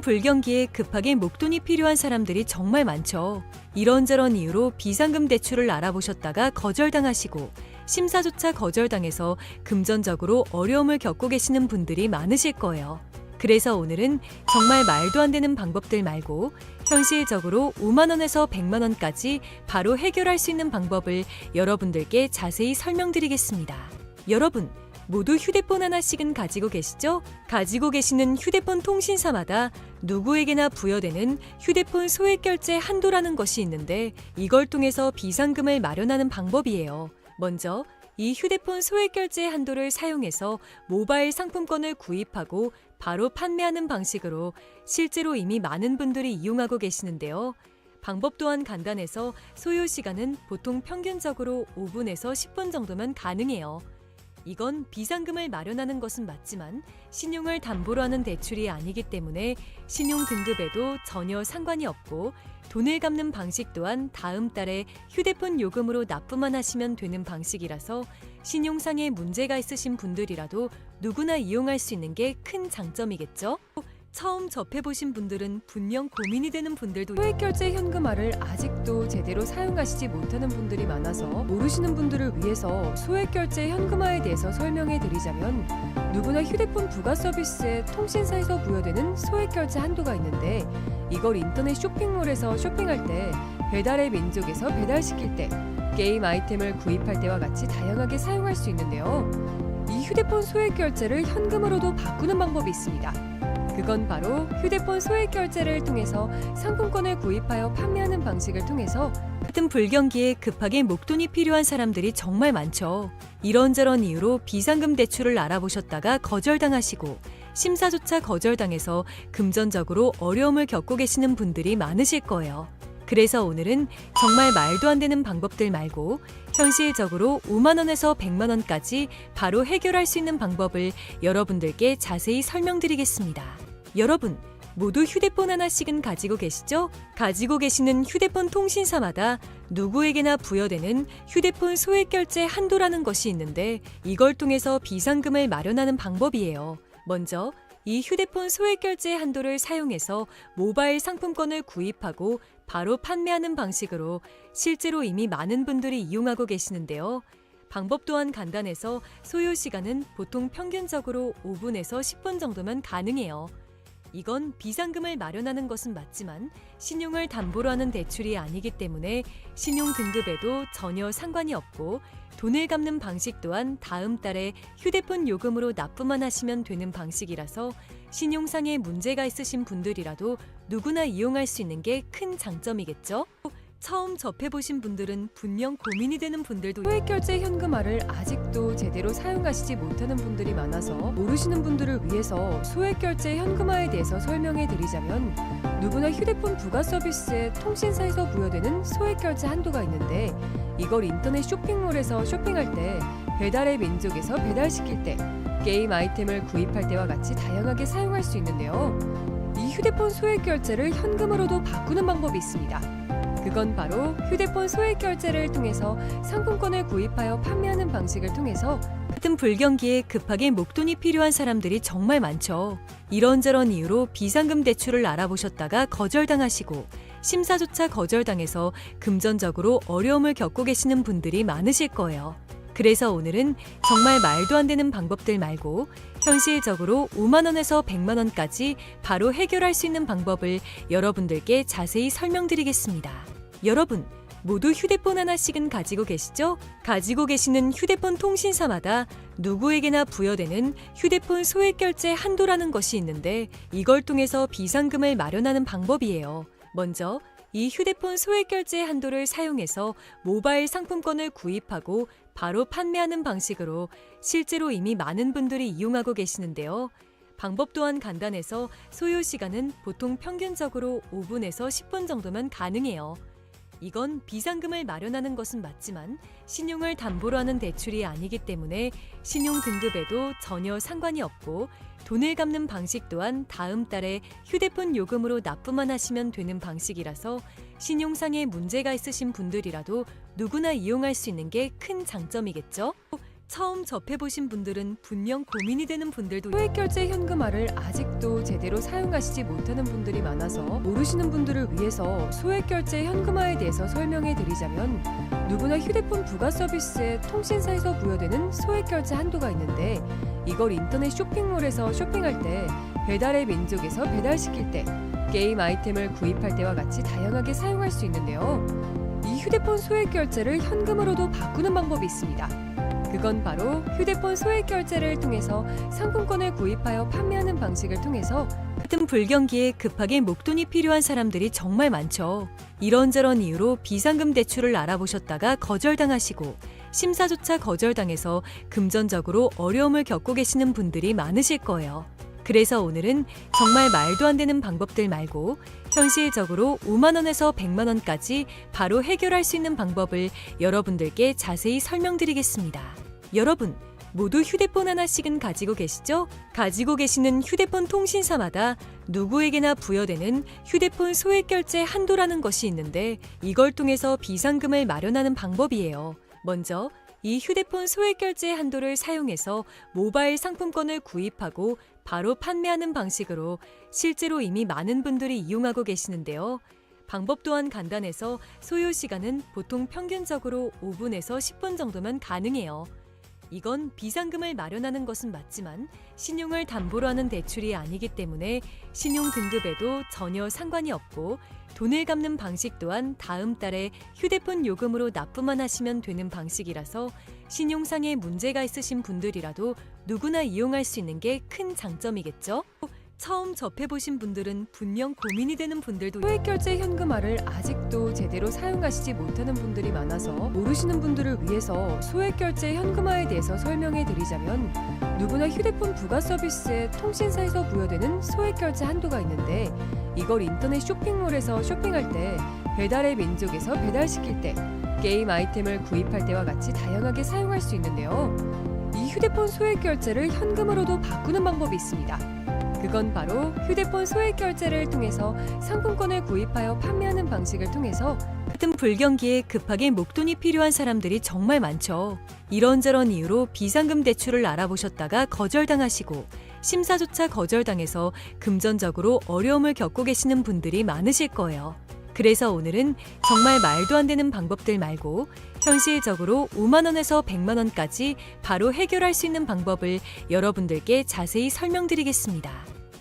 같은 불경기에 급하게 목돈이 필요한 사람들이 정말 많죠. 이런저런 이유로 비상금 대출을 알아보셨다가 거절당하시고 심사조차 거절당해서 금전적으로 어려움을 겪고 계시는 분들이 많으실 거예요. 그래서 오늘은 정말 말도 안 되는 방법들 말고 현실적으로 5만 원에서 100만 원까지 바로 해결할 수 있는 방법을 여러분들께 자세히 설명드리겠습니다. 여러분, 모두 휴대폰 하나씩은 가지고 계시죠? 가지고 계시는 휴대폰 통신사마다 누구에게나 부여되는 휴대폰 소액결제 한도라는 것이 있는데 이걸 통해서 비상금을 마련하는 방법이에요. 먼저 이 휴대폰 소액결제 한도를 사용해서 모바일 상품권을 구입하고 바로 판매하는 방식으로 실제로 이미 많은 분들이 이용하고 계시는데요. 방법 또한 간단해서 소요 시간은 보통 평균적으로 5분에서 10분 정도면 가능해요. 이건 비상금을 마련하는 것은 맞지만 신용을 담보로 하는 대출이 아니기 때문에 신용 등급에도 전혀 상관이 없고 돈을 갚는 방식 또한 다음 달에 휴대폰 요금으로 납부만 하시면 되는 방식이라서 신용상에 문제가 있으신 분들이라도 누구나 이용할 수 있는 게 큰 장점이겠죠? 처음 접해보신 분들은 분명 고민이 되는 분들도 소액결제 현금화를 아직도 제대로 사용하시지 못하는 분들이 많아서 모르시는 분들을 위해서 소액결제 현금화에 대해서 설명해 드리자면 누구나 휴대폰 부가 서비스에 통신사에서 부여되는 소액결제 한도가 있는데 이걸 인터넷 쇼핑몰에서 쇼핑할 때 배달의 민족에서 배달시킬 때 게임 아이템을 구입할 때와 같이 다양하게 사용할 수 있는데요. 이 휴대폰 소액결제를 현금으로도 바꾸는 방법이 있습니다. 그건 바로 휴대폰 소액결제를 통해서 상품권을 구입하여 판매하는 방식을 통해서 같은 불경기에 급하게 목돈이 필요한 사람들이 정말 많죠. 이런저런 이유로 비상금 대출을 알아보셨다가 거절당하시고 심사조차 거절당해서 금전적으로 어려움을 겪고 계시는 분들이 많으실 거예요. 그래서 오늘은 정말 말도 안 되는 방법들 말고 현실적으로 5만 원에서 100만 원까지 바로 해결할 수 있는 방법을 여러분들께 자세히 설명드리겠습니다. 여러분, 모두 휴대폰 하나씩은 가지고 계시죠? 가지고 계시는 휴대폰 통신사마다 누구에게나 부여되는 휴대폰 소액결제 한도라는 것이 있는데 이걸 통해서 비상금을 마련하는 방법이에요. 먼저 이 휴대폰 소액결제 한도를 사용해서 모바일 상품권을 구입하고 바로 판매하는 방식으로 실제로 이미 많은 분들이 이용하고 계시는데요. 방법 또한 간단해서 소요 시간은 보통 평균적으로 5분에서 10분 정도면 가능해요. 이건 비상금을 마련하는 것은 맞지만 신용을 담보로 하는 대출이 아니기 때문에 신용 등급에도 전혀 상관이 없고 돈을 갚는 방식 또한 다음 달에 휴대폰 요금으로 납부만 하시면 되는 방식이라서 신용상에 문제가 있으신 분들이라도 누구나 이용할 수 있는 게 큰 장점이겠죠? 처음 접해보신 분들은 분명 고민이 되는 분들도 소액결제 현금화를 아직도 제대로 사용하시지 못하는 분들이 많아서 모르시는 분들을 위해서 소액결제 현금화에 대해서 설명해 드리자면 누구나 휴대폰 부가 서비스에 통신사에서 부여되는 소액결제 한도가 있는데 이걸 인터넷 쇼핑몰에서 쇼핑할 때 배달의 민족에서 배달시킬 때 게임 아이템을 구입할 때와 같이 다양하게 사용할 수 있는데요. 이 휴대폰 소액결제를 현금으로도 바꾸는 방법이 있습니다. 그건 바로 휴대폰 소액결제를 통해서 상품권을 구입하여 판매하는 방식을 통해서 같은 불경기에 급하게 목돈이 필요한 사람들이 정말 많죠. 이런저런 이유로 비상금 대출을 알아보셨다가 거절당하시고 심사조차 거절당해서 금전적으로 어려움을 겪고 계시는 분들이 많으실 거예요. 그래서 오늘은 정말 말도 안 되는 방법들 말고 현실적으로 5만 원에서 100만 원까지 바로 해결할 수 있는 방법을 여러분들께 자세히 설명드리겠습니다. 여러분, 모두 휴대폰 하나씩은 가지고 계시죠? 가지고 계시는 휴대폰 통신사마다 누구에게나 부여되는 휴대폰 소액결제 한도라는 것이 있는데 이걸 통해서 비상금을 마련하는 방법이에요. 먼저 이 휴대폰 소액결제 한도를 사용해서 모바일 상품권을 구입하고 바로 판매하는 방식으로 실제로 이미 많은 분들이 이용하고 계시는데요. 방법 또한 간단해서 소요 시간은 보통 평균적으로 5분에서 10분 정도면 가능해요. 이건 비상금을 마련하는 것은 맞지만 신용을 담보로 하는 대출이 아니기 때문에 신용 등급에도 전혀 상관이 없고 돈을 갚는 방식 또한 다음 달에 휴대폰 요금으로 납부만 하시면 되는 방식이라서 신용상에 문제가 있으신 분들이라도 누구나 이용할 수 있는 게 큰 장점이겠죠? 처음 접해보신 분들은 분명 고민이 되는 분들도 소액결제 현금화를 아직도 제대로 사용하시지 못하는 분들이 많아서 모르시는 분들을 위해서 소액결제 현금화에 대해서 설명해 드리자면 누구나 휴대폰 부가 서비스에 통신사에서 부여되는 소액결제 한도가 있는데 이걸 인터넷 쇼핑몰에서 쇼핑할 때 배달의 민족에서 배달시킬 때 게임 아이템을 구입할 때와 같이 다양하게 사용할 수 있는데요. 이 휴대폰 소액결제를 현금으로도 바꾸는 방법이 있습니다. 그건 바로 휴대폰 소액결제를 통해서 상품권을 구입하여 판매하는 방식을 통해서 같은 불경기에 급하게 목돈이 필요한 사람들이 정말 많죠. 이런저런 이유로 비상금 대출을 알아보셨다가 거절당하시고 심사조차 거절당해서 금전적으로 어려움을 겪고 계시는 분들이 많으실 거예요. 그래서 오늘은 정말 말도 안 되는 방법들 말고 현실적으로 5만 원에서 100만 원까지 바로 해결할 수 있는 방법을 여러분들께 자세히 설명드리겠습니다. 여러분, 모두 휴대폰 하나씩은 가지고 계시죠? 가지고 계시는 휴대폰 통신사마다 누구에게나 부여되는 휴대폰 소액결제 한도라는 것이 있는데 이걸 통해서 비상금을 마련하는 방법이에요. 먼저 이 휴대폰 소액결제 한도를 사용해서 모바일 상품권을 구입하고 바로 판매하는 방식으로 실제로 이미 많은 분들이 이용하고 계시는데요. 방법 또한 간단해서 소요 시간은 보통 평균적으로 5분에서 10분 정도면 가능해요. 이건 비상금을 마련하는 것은 맞지만 신용을 담보로 하는 대출이 아니기 때문에 신용 등급에도 전혀 상관이 없고 돈을 갚는 방식 또한 다음 달에 휴대폰 요금으로 납부만 하시면 되는 방식이라서 신용상의 문제가 있으신 분들이라도 누구나 이용할 수 있는 게 큰 장점이겠죠? 처음 접해보신 분들은 분명 고민이 되는 분들도 소액결제 현금화를 아직도 제대로 사용하시지 못하는 분들이 많아서 모르시는 분들을 위해서 소액결제 현금화에 대해서 설명해 드리자면 누구나 휴대폰 부가 서비스에 통신사에서 부여되는 소액결제 한도가 있는데 이걸 인터넷 쇼핑몰에서 쇼핑할 때 배달의 민족에서 배달시킬 때 게임 아이템을 구입할 때와 같이 다양하게 사용할 수 있는데요. 이 휴대폰 소액결제를 현금으로도 바꾸는 방법이 있습니다. 그건 바로 휴대폰 소액결제를 통해서 상품권을 구입하여 판매하는 방식을 통해서 같은 불경기에 급하게 목돈이 필요한 사람들이 정말 많죠. 이런저런 이유로 비상금 대출을 알아보셨다가 거절당하시고 심사조차 거절당해서 금전적으로 어려움을 겪고 계시는 분들이 많으실 거예요. 그래서 오늘은 정말 말도 안 되는 방법들 말고 현실적으로 5만 원에서 100만 원까지 바로 해결할 수 있는 방법을 여러분들께 자세히 설명드리겠습니다.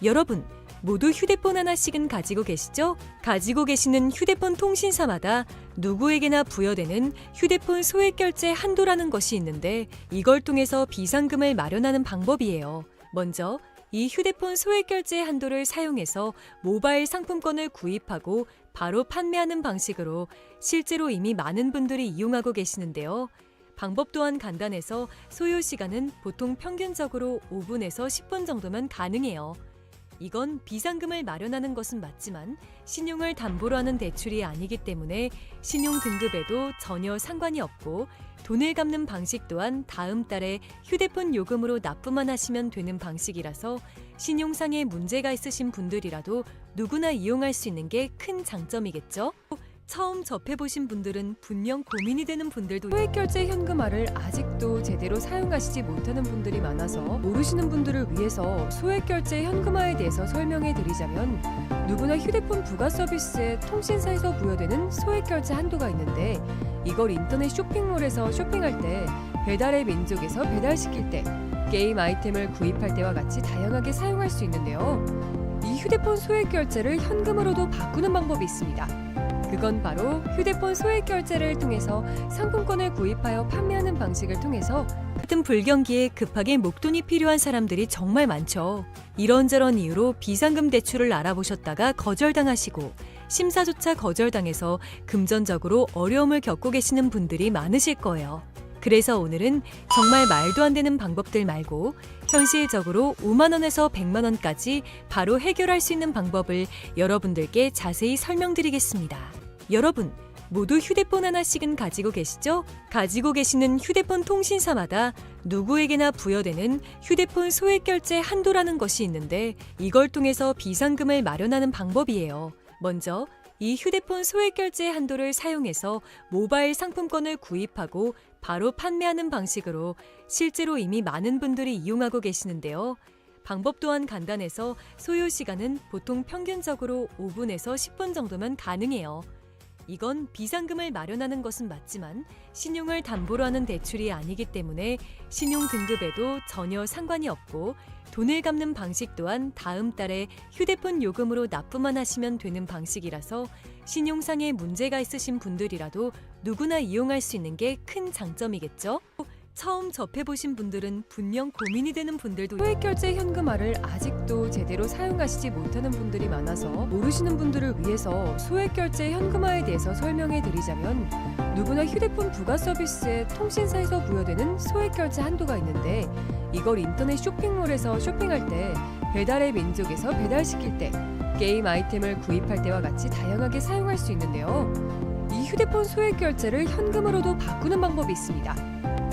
여러분, 모두 휴대폰 하나씩은 가지고 계시죠? 가지고 계시는 휴대폰 통신사마다 누구에게나 부여되는 휴대폰 소액결제 한도라는 것이 있는데 이걸 통해서 비상금을 마련하는 방법이에요. 먼저 이 휴대폰 소액결제 한도를 사용해서 모바일 상품권을 구입하고 바로 판매하는 방식으로 실제로 이미 많은 분들이 이용하고 계시는데요. 방법 또한 간단해서 소요 시간은 보통 평균적으로 5분에서 10분 정도면 가능해요. 이건 비상금을 마련하는 것은 맞지만 신용을 담보로 하는 대출이 아니기 때문에 신용 등급에도 전혀 상관이 없고 돈을 갚는 방식 또한 다음 달에 휴대폰 요금으로 납부만 하시면 되는 방식이라서 신용상의 문제가 있으신 분들이라도 누구나 이용할 수 있는 게 큰 장점이겠죠? 처음 접해보신 분들은 분명 고민이 되는 분들도 소액결제 현금화를 아직도 제대로 사용하시지 못하는 분들이 많아서 모르시는 분들을 위해서 소액결제 현금화에 대해서 설명해 드리자면 누구나 휴대폰 부가 서비스에 통신사에서 부여되는 소액결제 한도가 있는데 이걸 인터넷 쇼핑몰에서 쇼핑할 때 배달의 민족에서 배달시킬 때 게임 아이템을 구입할 때와 같이 다양하게 사용할 수 있는데요. 이 휴대폰 소액결제를 현금으로도 바꾸는 방법이 있습니다. 그건 바로 휴대폰 소액결제를 통해서 상품권을 구입하여 판매하는 방식을 통해서 같은 불경기에 급하게 목돈이 필요한 사람들이 정말 많죠. 이런저런 이유로 비상금 대출을 알아보셨다가 거절당하시고 심사조차 거절당해서 금전적으로 어려움을 겪고 계시는 분들이 많으실 거예요. 그래서 오늘은 정말 말도 안 되는 방법들 말고 현실적으로 5만 원에서 100만 원까지 바로 해결할 수 있는 방법을 여러분들께 자세히 설명드리겠습니다. 여러분, 모두 휴대폰 하나씩은 가지고 계시죠? 가지고 계시는 휴대폰 통신사마다 누구에게나 부여되는 휴대폰 소액결제 한도라는 것이 있는데 이걸 통해서 비상금을 마련하는 방법이에요. 먼저 이 휴대폰 소액 결제 한도를 사용해서 모바일 상품권을 구입하고 바로 판매하는 방식으로 실제로 이미 많은 분들이 이용하고 계시는데요. 방법 또한 간단해서 소요 시간은 보통 평균적으로 5분에서 10분 정도면 가능해요. 이건 비상금을 마련하는 것은 맞지만 신용을 담보로 하는 대출이 아니기 때문에 신용 등급에도 전혀 상관이 없고 돈을 갚는 방식 또한 다음 달에 휴대폰 요금으로 납부만 하시면 되는 방식이라서 신용상에 문제가 있으신 분들이라도 누구나 이용할 수 있는 게 큰 장점이겠죠? 처음 접해보신 분들은 분명 고민이 되는 분들도 소액결제 현금화를 아직도 제대로 사용하시지 못하는 분들이 많아서 모르시는 분들을 위해서 소액결제 현금화에 대해서 설명해 드리자면 누구나 휴대폰 부가 서비스에 통신사에서 부여되는 소액결제 한도가 있는데 이걸 인터넷 쇼핑몰에서 쇼핑할 때 배달의 민족에서 배달시킬 때 게임 아이템을 구입할 때와 같이 다양하게 사용할 수 있는데요. 이 휴대폰 소액결제를 현금으로도 바꾸는 방법이 있습니다.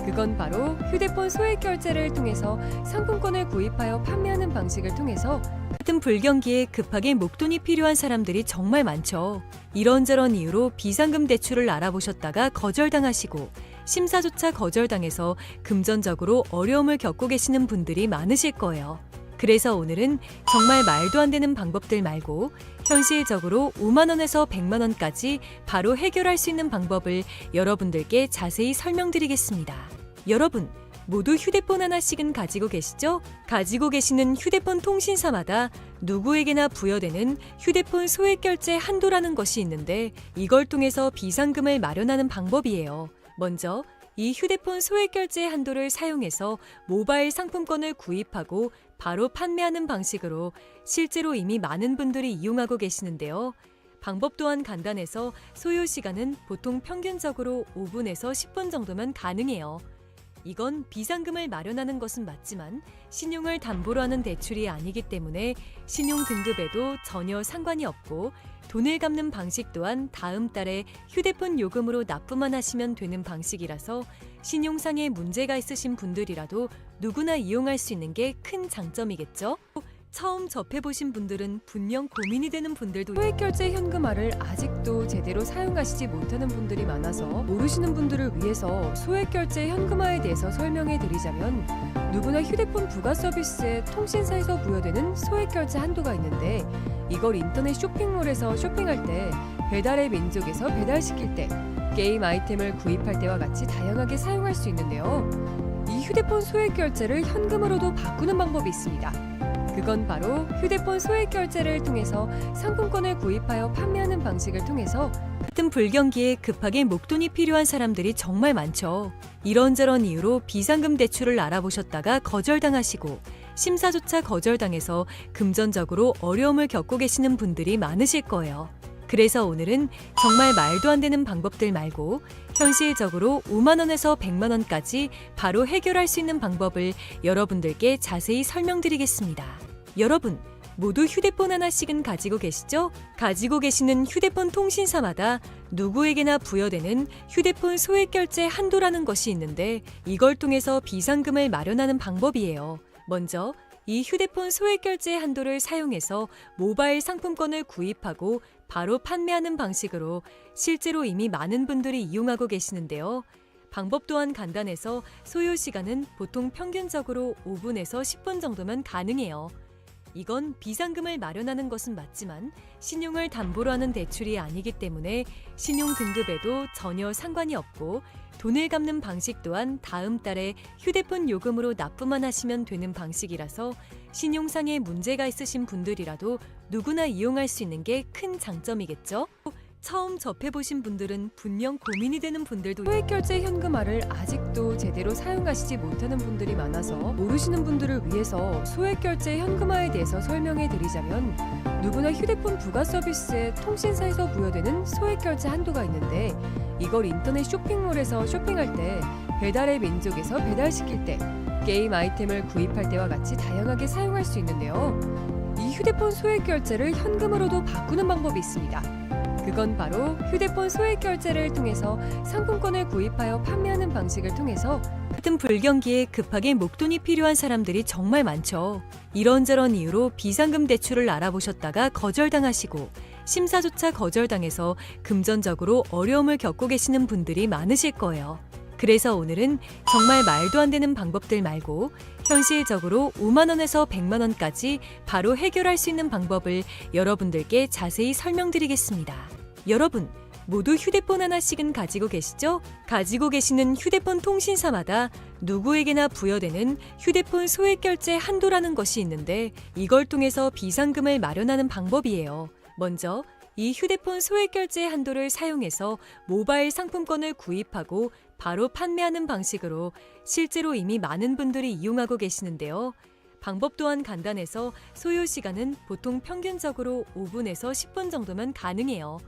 그건 바로 휴대폰 소액 결제를 통해서 상품권을 구입하여 판매하는 방식을 통해서 같은 불경기에 급하게 목돈이 필요한 사람들이 정말 많죠. 이런저런 이유로 비상금 대출을 알아보셨다가 거절당하시고 심사조차 거절당해서 금전적으로 어려움을 겪고 계시는 분들이 많으실 거예요. 그래서 오늘은 정말 말도 안 되는 방법들 말고 현실적으로 5만 원에서 100만 원까지 바로 해결할 수 있는 방법을 여러분들께 자세히 설명드리겠습니다. 여러분, 모두 휴대폰 하나씩은 가지고 계시죠? 가지고 계시는 휴대폰 통신사마다 누구에게나 부여되는 휴대폰 소액결제 한도라는 것이 있는데 이걸 통해서 비상금을 마련하는 방법이에요. 먼저 이 휴대폰 소액결제 한도를 사용해서 모바일 상품권을 구입하고 바로 판매하는 방식으로 실제로 이미 많은 분들이 이용하고 계시는데요. 방법 또한 간단해서 소요 시간은 보통 평균적으로 5분에서 10분 정도면 가능해요. 이건 비상금을 마련하는 것은 맞지만 신용을 담보로 하는 대출이 아니기 때문에 신용 등급에도 전혀 상관이 없고 돈을 갚는 방식 또한 다음 달에 휴대폰 요금으로 납부만 하시면 되는 방식이라서 신용상에 문제가 있으신 분들이라도 누구나 이용할 수 있는 게 큰 장점이겠죠? 처음 접해보신 분들은 분명 고민이 되는 분들도 소액결제 현금화를 아직도 제대로 사용하시지 못하는 분들이 많아서 모르시는 분들을 위해서 소액결제 현금화에 대해서 설명해 드리자면 누구나 휴대폰 부가 서비스에 통신사에서 부여되는 소액결제 한도가 있는데 이걸 인터넷 쇼핑몰에서 쇼핑할 때 배달의 민족에서 배달시킬 때 게임 아이템을 구입할 때와 같이 다양하게 사용할 수 있는데요. 이 휴대폰 소액결제를 현금으로도 바꾸는 방법이 있습니다. 그건 바로 휴대폰 소액 결제를 통해서 상품권을 구입하여 판매하는 방식을 통해서 같은 불경기에 급하게 목돈이 필요한 사람들이 정말 많죠. 이런저런 이유로 비상금 대출을 알아보셨다가 거절당하시고 심사조차 거절당해서 금전적으로 어려움을 겪고 계시는 분들이 많으실 거예요. 그래서 오늘은 정말 말도 안 되는 방법들 말고 현실적으로 5만 원에서 100만 원까지 바로 해결할 수 있는 방법을 여러분들께 자세히 설명드리겠습니다. 여러분, 모두 휴대폰 하나씩은 가지고 계시죠? 가지고 계시는 휴대폰 통신사마다 누구에게나 부여되는 휴대폰 소액결제 한도라는 것이 있는데 이걸 통해서 비상금을 마련하는 방법이에요. 먼저 이 휴대폰 소액결제 한도를 사용해서 모바일 상품권을 구입하고 바로 판매하는 방식으로 실제로 이미 많은 분들이 이용하고 계시는데요. 방법 또한 간단해서 소요 시간은 보통 평균적으로 5분에서 10분 정도면 가능해요. 이건 비상금을 마련하는 것은 맞지만 신용을 담보로 하는 대출이 아니기 때문에 신용 등급에도 전혀 상관이 없고 돈을 갚는 방식 또한 다음 달에 휴대폰 요금으로 납부만 하시면 되는 방식이라서 신용상에 문제가 있으신 분들이라도 누구나 이용할 수 있는 게 큰 장점이겠죠? 처음 접해보신 분들은 분명 고민이 되는 분들도 소액결제 현금화를 아직도 제대로 사용하시지 못하는 분들이 많아서 모르시는 분들을 위해서 소액결제 현금화에 대해서 설명해 드리자면 누구나 휴대폰 부가 서비스에 통신사에서 부여되는 소액결제 한도가 있는데 이걸 인터넷 쇼핑몰에서 쇼핑할 때 배달의 민족에서 배달시킬 때 게임 아이템을 구입할 때와 같이 다양하게 사용할 수 있는데요. 이 휴대폰 소액결제를 현금으로도 바꾸는 방법이 있습니다. 그건 바로 휴대폰 소액 결제를 통해서 상품권을 구입하여 판매하는 방식을 통해서 같은 불경기에 급하게 목돈이 필요한 사람들이 정말 많죠. 이런저런 이유로 비상금 대출을 알아보셨다가 거절당하시고 심사조차 거절당해서 금전적으로 어려움을 겪고 계시는 분들이 많으실 거예요. 그래서 오늘은 정말 말도 안 되는 방법들 말고 현실적으로 5만 원에서 100만 원까지 바로 해결할 수 있는 방법을 여러분들께 자세히 설명드리겠습니다. 여러분, 모두 휴대폰 하나씩은 가지고 계시죠? 가지고 계시는 휴대폰 통신사마다 누구에게나 부여되는 휴대폰 소액결제 한도라는 것이 있는데 이걸 통해서 비상금을 마련하는 방법이에요. 먼저 이 휴대폰 소액결제 한도를 사용해서 모바일 상품권을 구입하고 바로 판매하는 방식으로 실제로 이미 많은 분들이 이용하고 계시는데요. 방법 또한 간단해서 소요 시간은 보통 평균적으로 5분에서 10분 정도면 가능해요.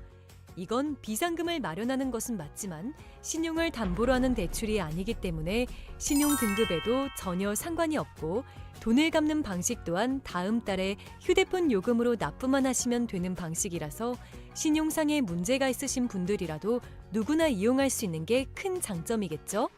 이건 비상금을 마련하는 것은 맞지만 신용을 담보로 하는 대출이 아니기 때문에 신용 등급에도 전혀 상관이 없고 돈을 갚는 방식 또한 다음 달에 휴대폰 요금으로 납부만 하시면 되는 방식이라서 신용상의 문제가 있으신 분들이라도 누구나 이용할 수 있는 게 큰 장점이겠죠?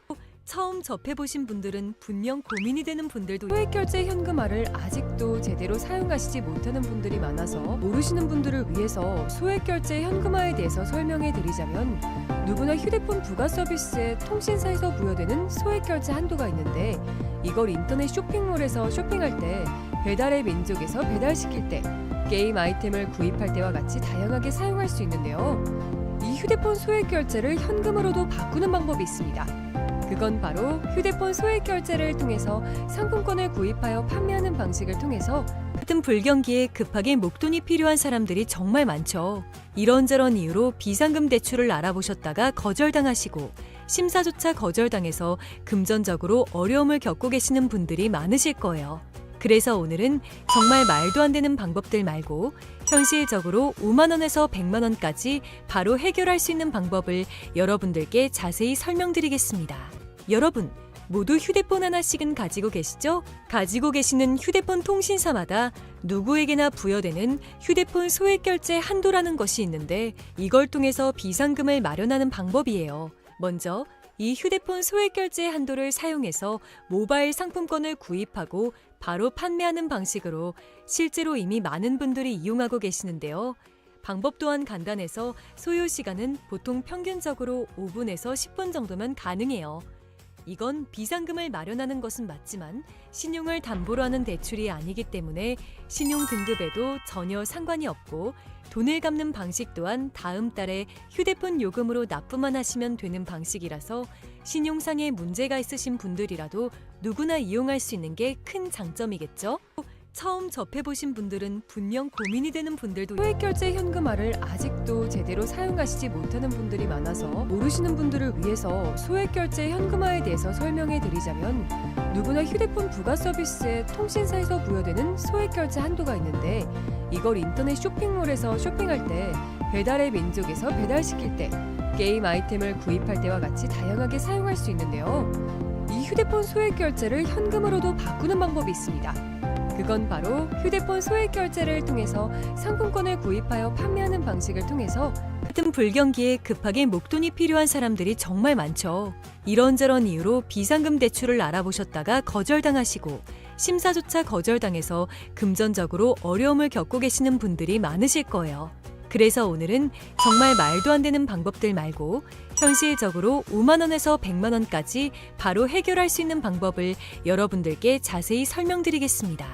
처음 접해보신 분들은 분명 고민이 되는 분들도 소액결제 현금화를 아직도 제대로 사용하시지 못하는 분들이 많아서 모르시는 분들을 위해서 소액결제 현금화에 대해서 설명해 드리자면 누구나 휴대폰 부가 서비스에 통신사에서 부여되는 소액결제 한도가 있는데 이걸 인터넷 쇼핑몰에서 쇼핑할 때 배달의 민족에서 배달시킬 때 게임 아이템을 구입할 때와 같이 다양하게 사용할 수 있는데요. 이 휴대폰 소액결제를 현금으로도 바꾸는 방법이 있습니다. 그건 바로 휴대폰 소액결제를 통해서 상품권을 구입하여 판매하는 방식을 통해서 같은 불경기에 급하게 목돈이 필요한 사람들이 정말 많죠. 이런저런 이유로 비상금 대출을 알아보셨다가 거절당하시고 심사조차 거절당해서 금전적으로 어려움을 겪고 계시는 분들이 많으실 거예요. 그래서 오늘은 정말 말도 안 되는 방법들 말고 현실적으로 5만 원에서 100만 원까지 바로 해결할 수 있는 방법을 여러분들께 자세히 설명드리겠습니다. 여러분, 모두 휴대폰 하나씩은 가지고 계시죠? 가지고 계시는 휴대폰 통신사마다 누구에게나 부여되는 휴대폰 소액결제 한도라는 것이 있는데 이걸 통해서 비상금을 마련하는 방법이에요. 먼저 이 휴대폰 소액결제 한도를 사용해서 모바일 상품권을 구입하고 바로 판매하는 방식으로 실제로 이미 많은 분들이 이용하고 계시는데요. 방법 또한 간단해서 소요 시간은 보통 평균적으로 5분에서 10분 정도면 가능해요. 이건 비상금을 마련하는 것은 맞지만 신용을 담보로 하는 대출이 아니기 때문에 신용 등급에도 전혀 상관이 없고 돈을 갚는 방식 또한 다음 달에 휴대폰 요금으로 납부만 하시면 되는 방식이라서 신용상의 문제가 있으신 분들이라도 누구나 이용할 수 있는 게 큰 장점이겠죠? 처음 접해보신 분들은 분명 고민이 되는 분들도 소액결제 현금화를 아직도 제대로 사용하시지 못하는 분들이 많아서 모르시는 분들을 위해서 소액결제 현금화에 대해서 설명해 드리자면 누구나 휴대폰 부가 서비스에 통신사에서 부여되는 소액결제 한도가 있는데 이걸 인터넷 쇼핑몰에서 쇼핑할 때 배달의 민족에서 배달시킬 때 게임 아이템을 구입할 때와 같이 다양하게 사용할 수 있는데요. 이 휴대폰 소액결제를 현금으로도 바꾸는 방법이 있습니다. 그건 바로 휴대폰 소액결제를 통해서 상품권을 구입하여 판매하는 방식을 통해서 같은 불경기에 급하게 목돈이 필요한 사람들이 정말 많죠. 이런저런 이유로 비상금 대출을 알아보셨다가 거절당하시고 심사조차 거절당해서 금전적으로 어려움을 겪고 계시는 분들이 많으실 거예요. 그래서 오늘은 정말 말도 안 되는 방법들 말고 현실적으로 5만 원에서 100만 원까지 바로 해결할 수 있는 방법을 여러분들께 자세히 설명드리겠습니다.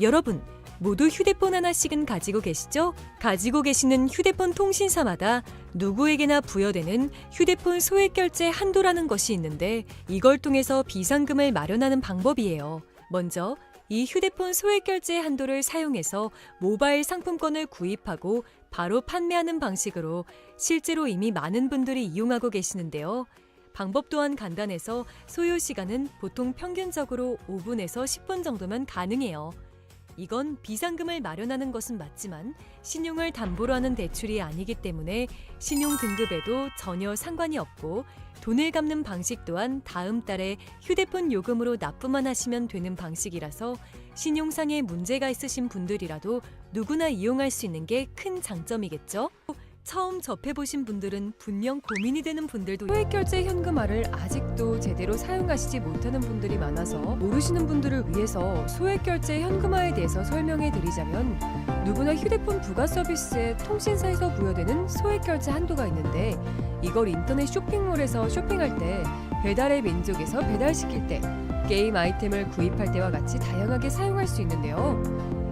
여러분, 모두 휴대폰 하나씩은 가지고 계시죠? 가지고 계시는 휴대폰 통신사마다 누구에게나 부여되는 휴대폰 소액결제 한도라는 것이 있는데 이걸 통해서 비상금을 마련하는 방법이에요. 먼저 이 휴대폰 소액결제 한도를 사용해서 모바일 상품권을 구입하고 바로 판매하는 방식으로 실제로 이미 많은 분들이 이용하고 계시는데요. 방법 또한 간단해서 소요 시간은 보통 평균적으로 5분에서 10분 정도면 가능해요. 이건 비상금을 마련하는 것은 맞지만 신용을 담보로 하는 대출이 아니기 때문에 신용 등급에도 전혀 상관이 없고 돈을 갚는 방식 또한 다음 달에 휴대폰 요금으로 납부만 하시면 되는 방식이라서 신용상의 문제가 있으신 분들이라도 누구나 이용할 수 있는 게 큰 장점이겠죠? 처음 접해보신 분들은 분명 고민이 되는 분들도 소액결제 현금화를 아직도 제대로 사용하시지 못하는 분들이 많아서 모르시는 분들을 위해서 소액결제 현금화에 대해서 설명해 드리자면, 누구나 휴대폰 부가 서비스에 통신사에서 부여되는 소액결제 한도가 있는데, 이걸 인터넷 쇼핑몰에서 쇼핑할 때, 배달의 민족에서 배달시킬 때, 게임 아이템을 구입할 때와 같이 다양하게 사용할 수 있는데요.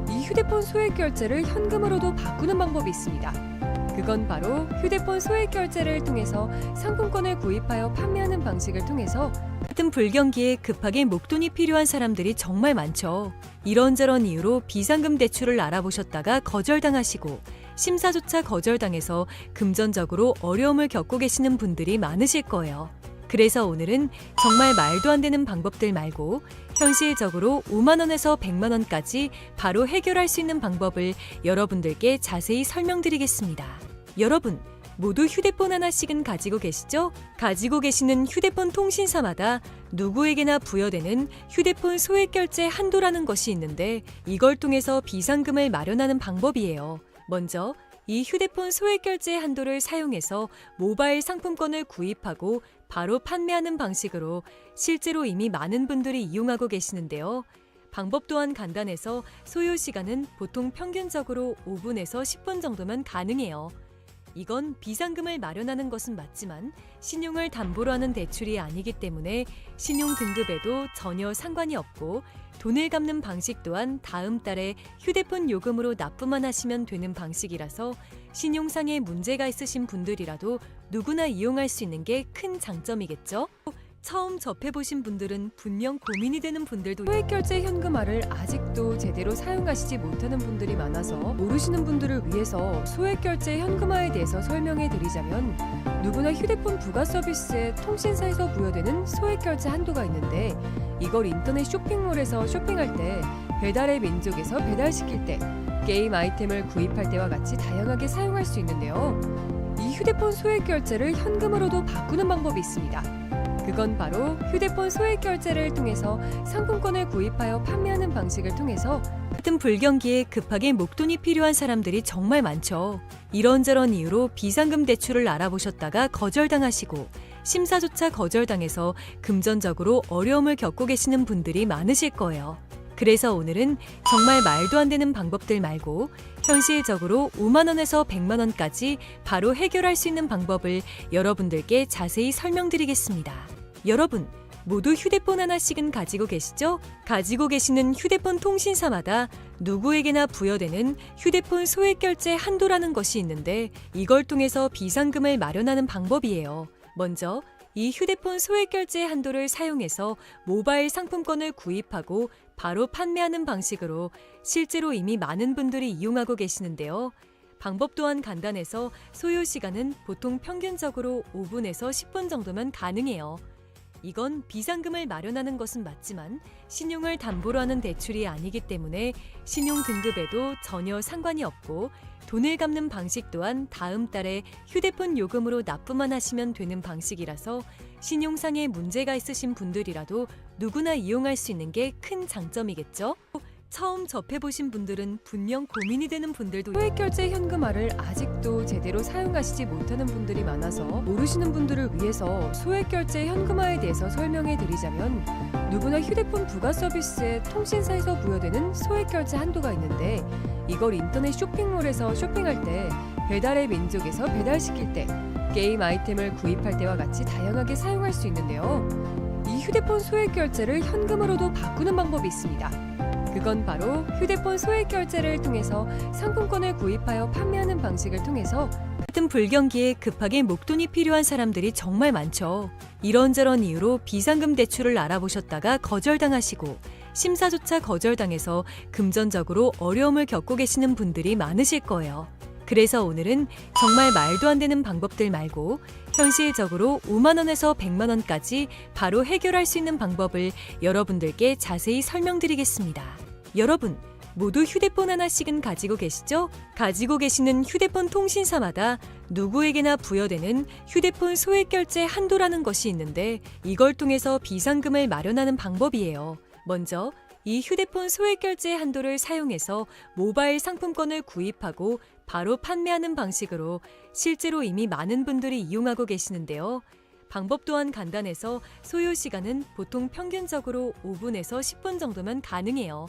이 휴대폰 소액결제를 현금으로도 바꾸는 방법이 있습니다. 그건 바로 휴대폰 소액결제를 통해서 상품권을 구입하여 판매하는 방식을 통해서, 같은 불경기에 급하게 목돈이 필요한 사람들이 정말 많죠. 이런저런 이유로 비상금 대출을 알아보셨다가 거절당하시고, 심사조차 거절당해서 금전적으로 어려움을 겪고 계시는 분들이 많으실 거예요. 그래서 오늘은 정말 말도 안 되는 방법들 말고 현실적으로 5만 원에서 100만 원까지 바로 해결할 수 있는 방법을 여러분들께 자세히 설명드리겠습니다. 여러분, 모두 휴대폰 하나씩은 가지고 계시죠? 가지고 계시는 휴대폰 통신사마다 누구에게나 부여되는 휴대폰 소액결제 한도라는 것이 있는데, 이걸 통해서 비상금을 마련하는 방법이에요. 먼저 이 휴대폰 소액결제 한도를 사용해서 모바일 상품권을 구입하고 바로 판매하는 방식으로 실제로 이미 많은 분들이 이용하고 계시는데요. 방법 또한 간단해서 소요 시간은 보통 평균적으로 5분에서 10분 정도면 가능해요. 이건 비상금을 마련하는 것은 맞지만 신용을 담보로 하는 대출이 아니기 때문에 신용 등급에도 전혀 상관이 없고, 돈을 갚는 방식 또한 다음 달에 휴대폰 요금으로 납부만 하시면 되는 방식이라서 신용상의 문제가 있으신 분들이라도 누구나 이용할 수 있는 게 큰 장점이겠죠? 처음 접해보신 분들은 분명 고민이 되는 분들도 소액결제 현금화를 아직도 제대로 사용하시지 못하는 분들이 많아서 모르시는 분들을 위해서 소액결제 현금화에 대해서 설명해 드리자면, 누구나 휴대폰 부가 서비스에 통신사에서 부여되는 소액결제 한도가 있는데, 이걸 인터넷 쇼핑몰에서 쇼핑할 때, 배달의 민족에서 배달시킬 때, 게임 아이템을 구입할 때와 같이 다양하게 사용할 수 있는데요. 이 휴대폰 소액결제를 현금으로도 바꾸는 방법이 있습니다. 그건 바로 휴대폰 소액결제를 통해서 상품권을 구입하여 판매하는 방식을 통해서, 같은 불경기에 급하게 목돈이 필요한 사람들이 정말 많죠. 이런저런 이유로 비상금 대출을 알아보셨다가 거절당하시고, 심사조차 거절당해서 금전적으로 어려움을 겪고 계시는 분들이 많으실 거예요. 그래서 오늘은 정말 말도 안 되는 방법들 말고 현실적으로 5만 원에서 100만 원까지 바로 해결할 수 있는 방법을 여러분들께 자세히 설명드리겠습니다. 여러분, 모두 휴대폰 하나씩은 가지고 계시죠? 가지고 계시는 휴대폰 통신사마다 누구에게나 부여되는 휴대폰 소액결제 한도라는 것이 있는데, 이걸 통해서 비상금을 마련하는 방법이에요. 먼저 이 휴대폰 소액결제 한도를 사용해서 모바일 상품권을 구입하고 바로 판매하는 방식으로 실제로 이미 많은 분들이 이용하고 계시는데요. 방법 또한 간단해서 소요 시간은 보통 평균적으로 5분에서 10분 정도면 가능해요. 이건 비상금을 마련하는 것은 맞지만 신용을 담보로 하는 대출이 아니기 때문에 신용 등급에도 전혀 상관이 없고, 돈을 갚는 방식 또한 다음 달에 휴대폰 요금으로 납부만 하시면 되는 방식이라서 신용상의 문제가 있으신 분들이라도 누구나 이용할 수 있는 게 큰 장점이겠죠? 처음 접해보신 분들은 분명 고민이 되는 분들도 소액결제 현금화를 아직도 제대로 사용하시지 못하는 분들이 많아서 모르시는 분들을 위해서 소액결제 현금화에 대해서 설명해 드리자면, 누구나 휴대폰 부가 서비스에 통신사에서 부여되는 소액결제 한도가 있는데, 이걸 인터넷 쇼핑몰에서 쇼핑할 때, 배달의 민족에서 배달시킬 때, 게임 아이템을 구입할 때와 같이 다양하게 사용할 수 있는데요. 이 휴대폰 소액결제를 현금으로도 바꾸는 방법이 있습니다. 그건 바로 휴대폰 소액결제를 통해서 상품권을 구입하여 판매하는 방식을 통해서, 같은 불경기에 급하게 목돈이 필요한 사람들이 정말 많죠. 이런저런 이유로 비상금 대출을 알아보셨다가 거절당하시고, 심사조차 거절당해서 금전적으로 어려움을 겪고 계시는 분들이 많으실 거예요. 그래서 오늘은 정말 말도 안 되는 방법들 말고 현실적으로 5만 원에서 100만 원까지 바로 해결할 수 있는 방법을 여러분들께 자세히 설명드리겠습니다. 여러분, 모두 휴대폰 하나씩은 가지고 계시죠? 가지고 계시는 휴대폰 통신사마다 누구에게나 부여되는 휴대폰 소액결제 한도라는 것이 있는데, 이걸 통해서 비상금을 마련하는 방법이에요. 먼저 이 휴대폰 소액결제 한도를 사용해서 모바일 상품권을 구입하고 바로 판매하는 방식으로 실제로 이미 많은 분들이 이용하고 계시는데요. 방법 또한 간단해서 소요 시간은 보통 평균적으로 5분에서 10분 정도면 가능해요.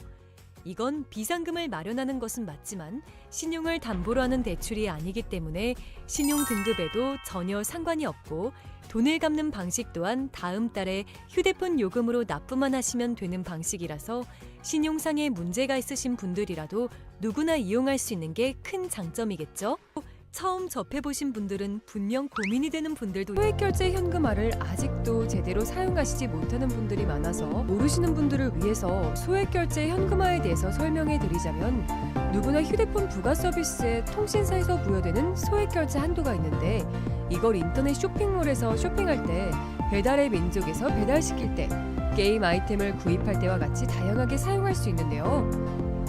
이건 비상금을 마련하는 것은 맞지만 신용을 담보로 하는 대출이 아니기 때문에 신용 등급에도 전혀 상관이 없고 돈을 갚는 방식 또한 다음 달에 휴대폰 요금으로 납부만 하시면 되는 방식이라서 신용상의 문제가 있으신 분들이라도 누구나 이용할 수 있는 게 큰 장점이겠죠? 처음 접해보신 분들은 분명 고민이 되는 분들도 소액결제 현금화를 아직도 제대로 사용하시지 못하는 분들이 많아서 모르시는 분들을 위해서 소액결제 현금화에 대해서 설명해 드리자면 누구나 휴대폰 부가 서비스에 통신사에서 부여되는 소액결제 한도가 있는데 이걸 인터넷 쇼핑몰에서 쇼핑할 때 배달의 민족에서 배달시킬 때 게임 아이템을 구입할 때와 같이 다양하게 사용할 수 있는데요.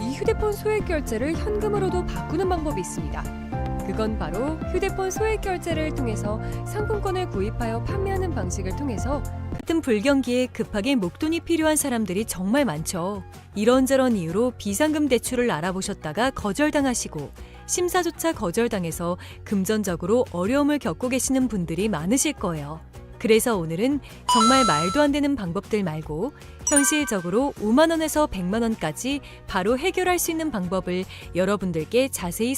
이 휴대폰 소액결제를 현금으로도 바꾸는 방법이 있습니다. 그건 바로 휴대폰 소액결제를 통해서 상품권을 구입하여 판매하는 방식을 통해서 같은 불경기에 급하게 목돈이 필요한 사람들이 정말 많죠. 이런저런 이유로 비상금 대출을 알아보셨다가 거절당하시고 심사조차 거절당해서 금전적으로 어려움을 겪고 계시는 분들이 많으실 거예요. 그래서 오늘은 정말 말도 안 되는 방법들 말고 현실적으로 5만 원에서 100만 원까지 바로 해결할 수 있는 방법을 여러분들께 자세히